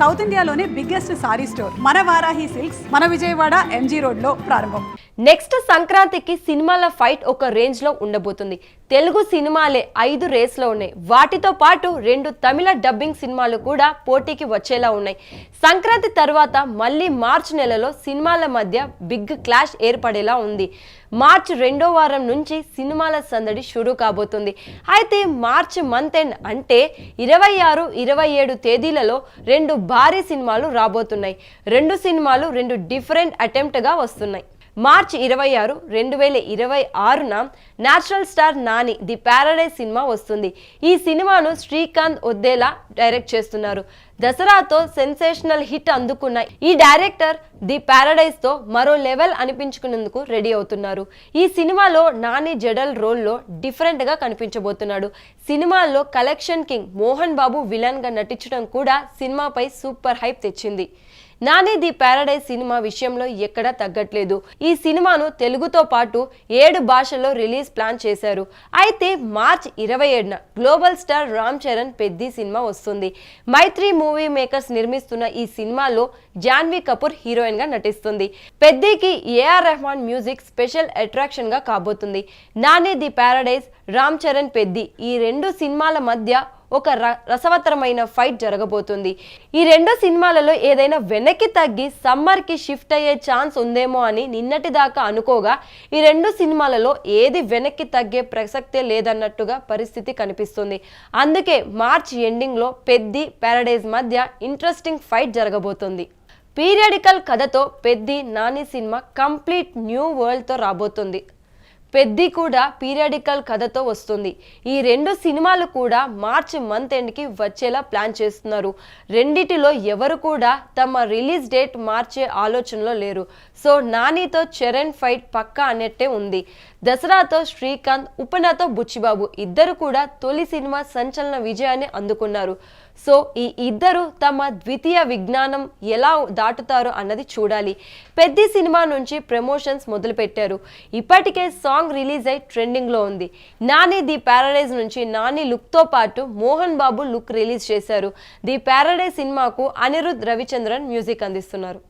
South ఇండియాలోనే biggest sorry store మన Varahi silks మన విజయవాడ ఎంజీ రోడ్ లో ప్రారంభం. నెక్స్ట్ సంక్రాంతికి సినిమాల ఫైట్ ఒక రేంజ్ లో ఉండబోతుంది. తెలుగు సినిమాలే 5 రేస్లో ఉన్నాయి. వాటితో పాటు 2 తమిళ డబ్బింగ్ సినిమాలు కూడా పోటీకి వచ్చేలా ఉన్నాయి. సంక్రాంతి తర్వాత మళ్ళీ మార్చి నెలలో సినిమాల మధ్య బిగ్ క్లాష్ ఏర్పడేలా ఉంది. మార్చి 2వ వారం నుంచి సినిమాల సందడి షురూ కాబోతుంది. అయితే మార్చి మంత్ ఎండ్ అంటే 26, 27 తేదీలలో 2 భారీ సినిమాలు రాబోతున్నాయి. 2 సినిమాలు 2 డిఫరెంట్ అటెంప్ట్గా వస్తున్నాయి. మార్చి 26, 2026న natural star Nani the Paradise cinema వస్తుంది. ఈ సినిమాను శ్రీకాంత్ ఒద్దేలా డైరెక్ట్ చేస్తున్నారు. దసరాతో సెన్సేషనల్ హిట్ అందుకున్న ఈ డైరెక్టర్ ది ప్యారడైజ్ తో మరో లెవెల్ అనిపించుకునేందుకు రెడీ అవుతున్నారు. ఈ సినిమాలో నాని జడల్ రోల్లో డిఫరెంట్ గా కనిపించబోతున్నాడు. సినిమాల్లో collection king Mohan Babu villain గా నటించడం కూడా సినిమాపై సూపర్ హైప్ తెచ్చింది. నాని ది ప్యారడైజ్ సినిమా విషయంలో ఎక్కడా తగ్గట్లేదు. ఈ సినిమాను తెలుగుతో పాటు 7 భాషల్లో రిలీజ్ ప్లాన్ చేశారు. అయితే మార్చి 27న global star Ram Charan Peddi cinema వస్తుంది. మైత్రి మూవీ మేకర్స్ నిర్మిస్తున్న ఈ సినిమాలో జాన్వీ కపూర్ హీరోయిన్ గా నటిస్తుంది. పెద్దికి AR Rahman music special attraction గా కాబోతుంది. నాని ది ప్యారడైజ్, రామ్ చరణ్ పెద్ది ఈ 2 సినిమాల మధ్య ఒక రసవత్తరమైన ఫైట్ జరగబోతుంది. ఈ 2 సినిమాలలో ఏదైనా వెనక్కి తగ్గి సమ్మర్ కి షిఫ్ట్ అయ్యే ఛాన్స్ ఉందేమో అని నిన్నటి దాకా అనుకోగా ఈ 2 సినిమాలలో ఏది వెనక్కి తగ్గే ప్రసక్తే లేదన్నట్టుగా పరిస్థితి కనిపిస్తుంది. అందుకే మార్చి ఎండింగ్ లో పెద్ది ప్యారడైజ్ మధ్య ఇంట్రెస్టింగ్ ఫైట్ జరగబోతుంది. పీరియాడికల్ కథతో Peddi Nani cinema complete new world తో రాబోతుంది. పెద్ది కూడా పీరియాడికల్ కథతో వస్తుంది. ఈ 2 సినిమాలు కూడా మార్చి మంత్ ఎండ్ కి వచ్చేలా ప్లాన్ చేస్తున్నారు. రెండిటిలో ఎవరు కూడా తమ రిలీజ్ డేట్ మార్చే ఆలోచనలో లేరు. సో నానితో చరణ్ ఫైట్ పక్కా అన్నట్టే ఉంది. దసరాతో శ్రీకాంత్, ఉపనాతో బుచ్చిబాబు ఇద్దరు కూడా తొలి సినిమా సంచలన విజయాన్ని అందుకున్నారు. సో ఈ ఇద్దరు తమ ద్వితీయ విజ్ఞానం ఎలా దాటుతారో అన్నది చూడాలి. పెద్ది సినిమా నుంచి ప్రమోషన్స్ మొదలుపెట్టారు. ఇప్పటికే సాంగ్ రిలీజ్ అయి ట్రెండింగ్ లో ఉంది. నాని ది ప్యారడైజ్ నుంచి నాని లుక్ తో పాటు మోహన్ బాబు లుక్ రిలీజ్ చేశారు. ది ప్యారడైజ్ సినిమాకు అనిరుద్ రవిచంద్రన్ మ్యూజిక్ అందిస్తున్నారు.